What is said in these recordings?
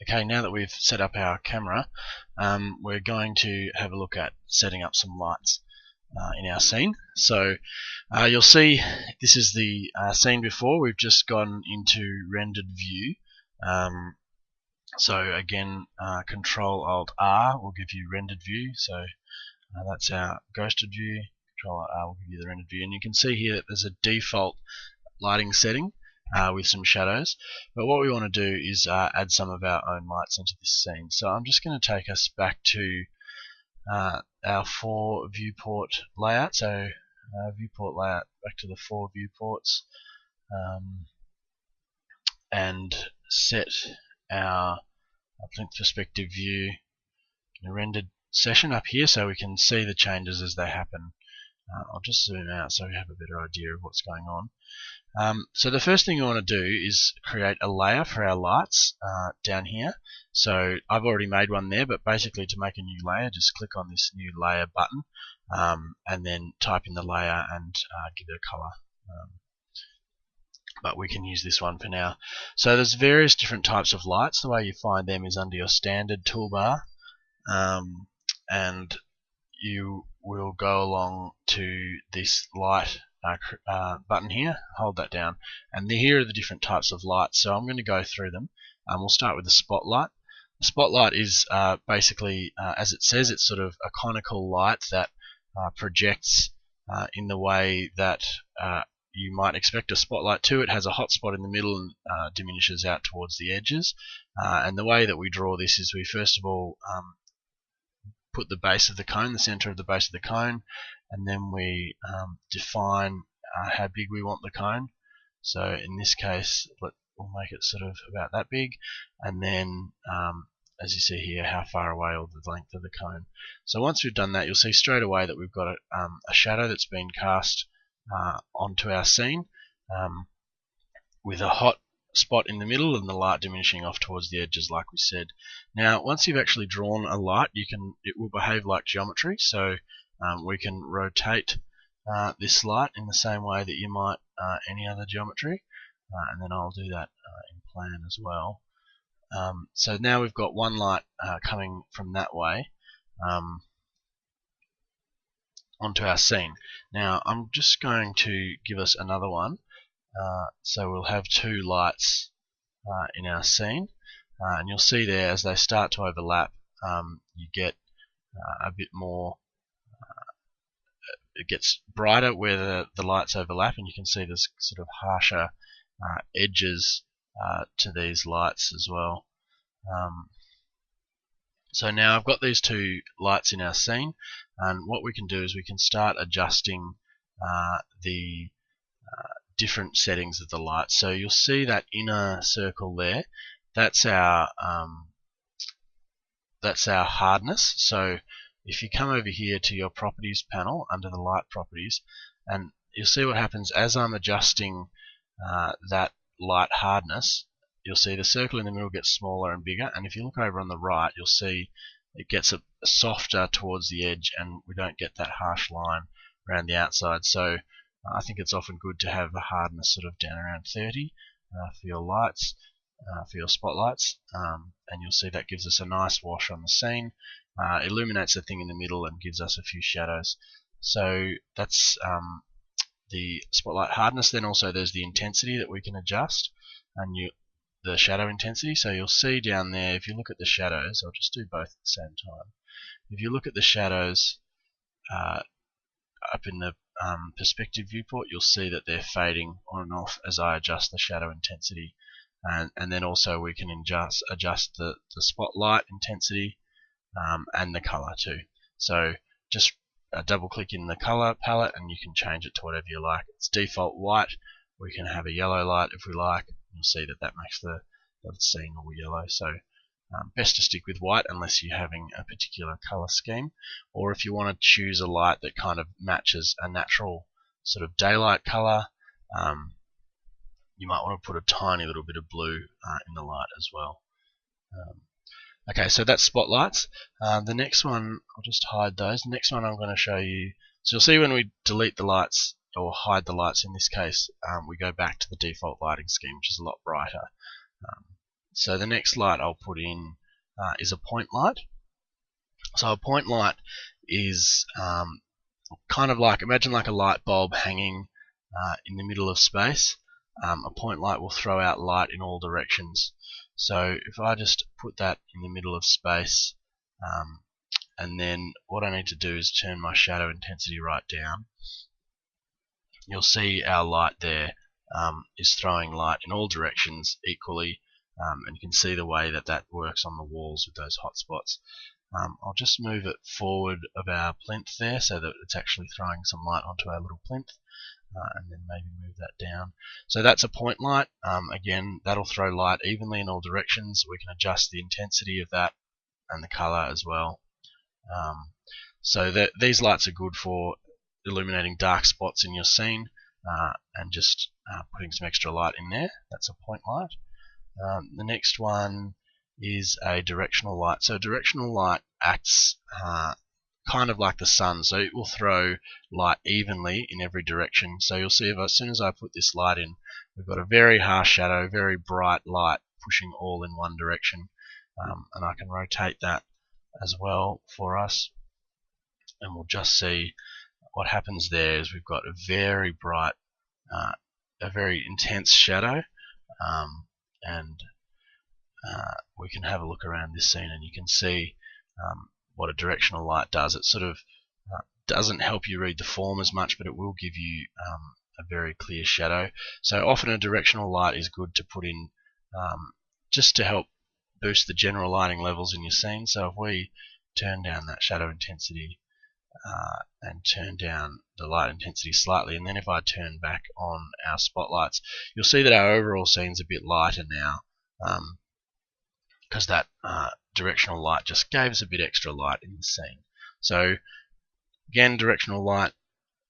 Okay, now that we've set up our camera, we're going to have a look at setting up some lights in our scene. So you'll see this is the scene before. We've just gone into rendered view. So again, Control Alt R will give you rendered view. So that's our ghosted view. Control Alt R will give you the rendered view, and you can see here that there's a default lighting setting with some shadows, but what we want to do is add some of our own lights into this scene. So I'm just going to take us back to our 4 viewport layout. So viewport layout, back to the 4 viewports, and set our plinth perspective view in a rendered session up here so we can see the changes as they happen. I'll just zoom out so we have a better idea of what's going on. So the first thing we want to do is create a layer for our lights down here. So I've already made one there, but basically to make a new layer, just click on this new layer button and then type in the layer and give it a color. But we can use this one for now. So there's various different types of lights. The way you find them is under your standard toolbar, and you will go along to this light button here, hold that down, and here are the different types of lights. So I'm going to go through them. We'll start with the spotlight. The spotlight is basically, as it says, it's sort of a conical light that projects in the way that you might expect a spotlight to. It has a hot spot in the middle and diminishes out towards the edges. And the way that we draw this is we first of all put the base of the cone, the center of the base of the cone, and then we define how big we want the cone. So in this case, we'll make it sort of about that big, and then as you see here, how far away or the length of the cone. So once we've done that, you'll see straight away that we've got a shadow that's been cast onto our scene with a hot spot in the middle and the light diminishing off towards the edges, like we said. Now once you've actually drawn a light, it will behave like geometry. So we can rotate this light in the same way that you might any other geometry, and then I'll do that in plan as well. So now we've got one light coming from that way onto our scene. Now I'm just going to give us another one. So we'll have 2 lights in our scene, and you'll see there as they start to overlap, you get a bit more, it gets brighter where the lights overlap, and you can see there's sort of harsher edges to these lights as well. So now I've got these 2 lights in our scene, and what we can do is we can start adjusting the different settings of the light. So you'll see that inner circle there. That's our hardness. So if you come over here to your properties panel under the light properties, and you'll see what happens as I'm adjusting that light hardness. You'll see the circle in the middle gets smaller and bigger, and if you look over on the right, you'll see it gets softer towards the edge, and we don't get that harsh line around the outside. So I think it's often good to have a hardness sort of down around 30 for your lights, for your spotlights, and you'll see that gives us a nice wash on the scene, illuminates the thing in the middle and gives us a few shadows. So that's the spotlight hardness. Then also there's the intensity that we can adjust, and the shadow intensity. So you'll see down there, if you look at the shadows, I'll just do both at the same time. If you look at the shadows up in the perspective viewport, you'll see that they're fading on and off as I adjust the shadow intensity, and then also we can adjust the spotlight intensity and the color too. So just double click in the color palette and you can change it to whatever you like. It's default white. We can have a yellow light if we like. You'll see that makes the scene all yellow. So best to stick with white unless you're having a particular color scheme, or if you want to choose a light that kind of matches a natural sort of daylight color, you might want to put a tiny little bit of blue in the light as well. Okay, so that's spotlights. The next one, I'll just hide those. The next one I'm going to show you, so you'll see when we delete the lights or hide the lights in this case, we go back to the default lighting scheme, which is a lot brighter. So the next light I'll put in is a point light. So a point light is kind of like, imagine like a light bulb hanging in the middle of space. A point light will throw out light in all directions. So if I just put that in the middle of space, and then what I need to do is turn my shadow intensity right down, you'll see our light there is throwing light in all directions equally, and you can see the way that that works on the walls with those hot spots. I'll just move it forward of our plinth there so that it's actually throwing some light onto our little plinth, and then maybe move that down. So that's a point light. Again, that'll throw light evenly in all directions. We can adjust the intensity of that and the color as well. So these lights are good for illuminating dark spots in your scene, and just putting some extra light in there. That's a point light. The next one is a directional light. So directional light acts kind of like the sun, so it will throw light evenly in every direction. So you'll see as soon as I put this light in, we've got a very harsh shadow, very bright light pushing all in one direction, and I can rotate that as well for us, and we'll just see what happens there is we've got a very bright, a very intense shadow, and we can have a look around this scene and you can see what a directional light does. It sort of doesn't help you read the form as much, but it will give you a very clear shadow. So often a directional light is good to put in just to help boost the general lighting levels in your scene. So if we turn down that shadow intensity and turn down the light intensity slightly, and then if I turn back on our spotlights, you'll see that our overall scene's a bit lighter now, because that directional light just gave us a bit extra light in the scene. So again, directional light,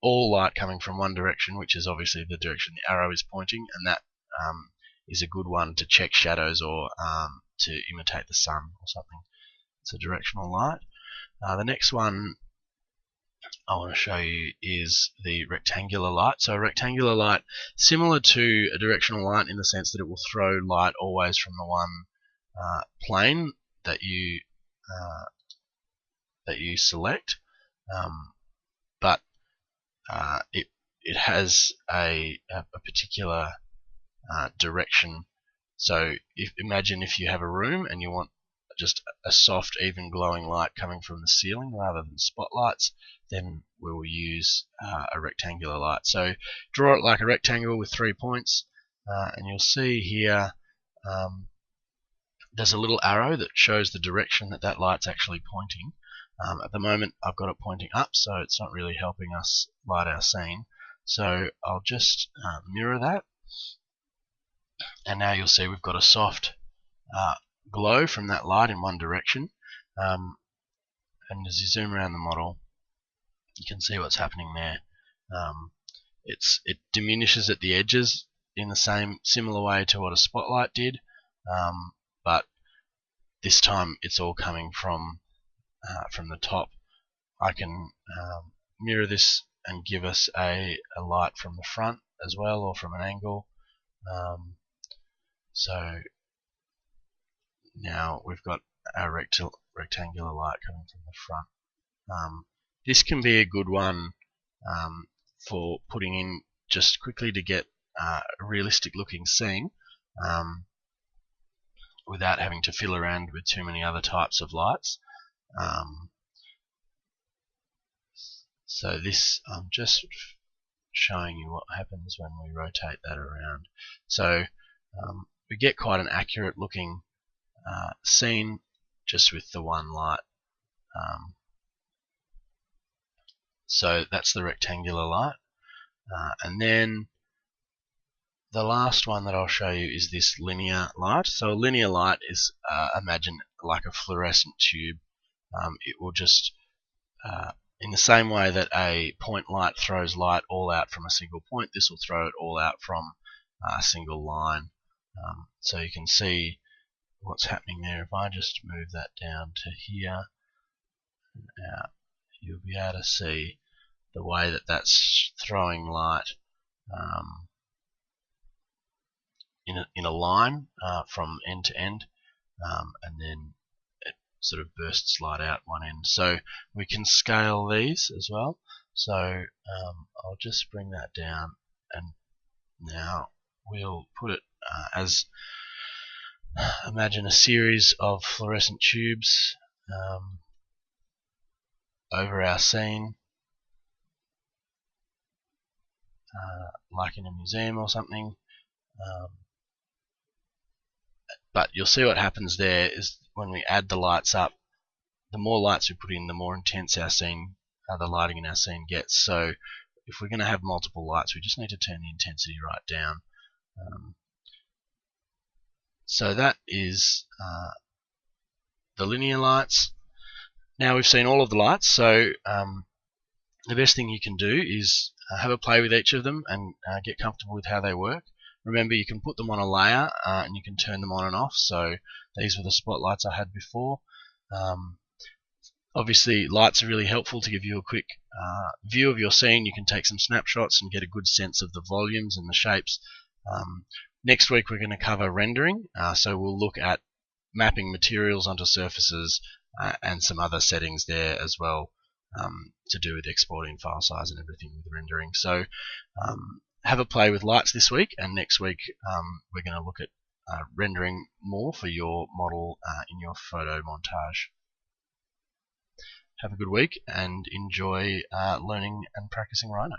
all light coming from one direction, which is obviously the direction the arrow is pointing, and that is a good one to check shadows or to imitate the sun or something. It's a directional light. The next one I want to show you is the rectangular light. So a rectangular light, similar to a directional light in the sense that it will throw light always from the one plane that you select, but it has a particular direction. So imagine if you have a room and you want just a soft, even glowing light coming from the ceiling rather than spotlights, then we will use a rectangular light. So draw it like a rectangle with 3 points, and you'll see here there's a little arrow that shows the direction that that light's actually pointing. At the moment I've got it pointing up, so it's not really helping us light our scene. So I'll just mirror that, and now you'll see we've got a soft glow from that light in one direction, and as you zoom around the model you can see what's happening there. It diminishes at the edges in the similar way to what a spotlight did, but this time it's all coming from the top. I can mirror this and give us a light from the front as well, or from an angle. So now we've got our rectangular light coming from the front. This can be a good one for putting in just quickly to get a realistic looking scene, without having to fill around with too many other types of lights. So this, I'm just showing you what happens when we rotate that around. So we get quite an accurate looking scene just with the one light. So that's the rectangular light. And then the last one that I'll show you is this linear light. So a linear light is, imagine like a fluorescent tube. It will just, in the same way that a point light throws light all out from a single point, this will throw it all out from a single line. So you can see what's happening there. If I just move that down to here and out, you'll be able to see the way that that's throwing light in a line from end to end, and then it sort of bursts light out one end. So we can scale these as well. So I'll just bring that down, and now we'll put it as, imagine a series of fluorescent tubes over our scene, like in a museum or something. But you'll see what happens there is when we add the lights up, the more lights we put in, the more intense our scene, the lighting in our scene gets. So if we're going to have multiple lights, we just need to turn the intensity right down. So that is the linear lights. Now we've seen all of the lights, so the best thing you can do is have a play with each of them and get comfortable with how they work. Remember, you can put them on a layer and you can turn them on and off. So these were the spotlights I had before. Obviously, lights are really helpful to give you a quick view of your scene. You can take some snapshots and get a good sense of the volumes and the shapes. Next week we're going to cover rendering, so we'll look at mapping materials onto surfaces and some other settings there as well, to do with exporting file size and everything with rendering. So have a play with lights this week, and next week we're going to look at rendering more for your model in your photo montage. Have a good week and enjoy learning and practicing Rhino.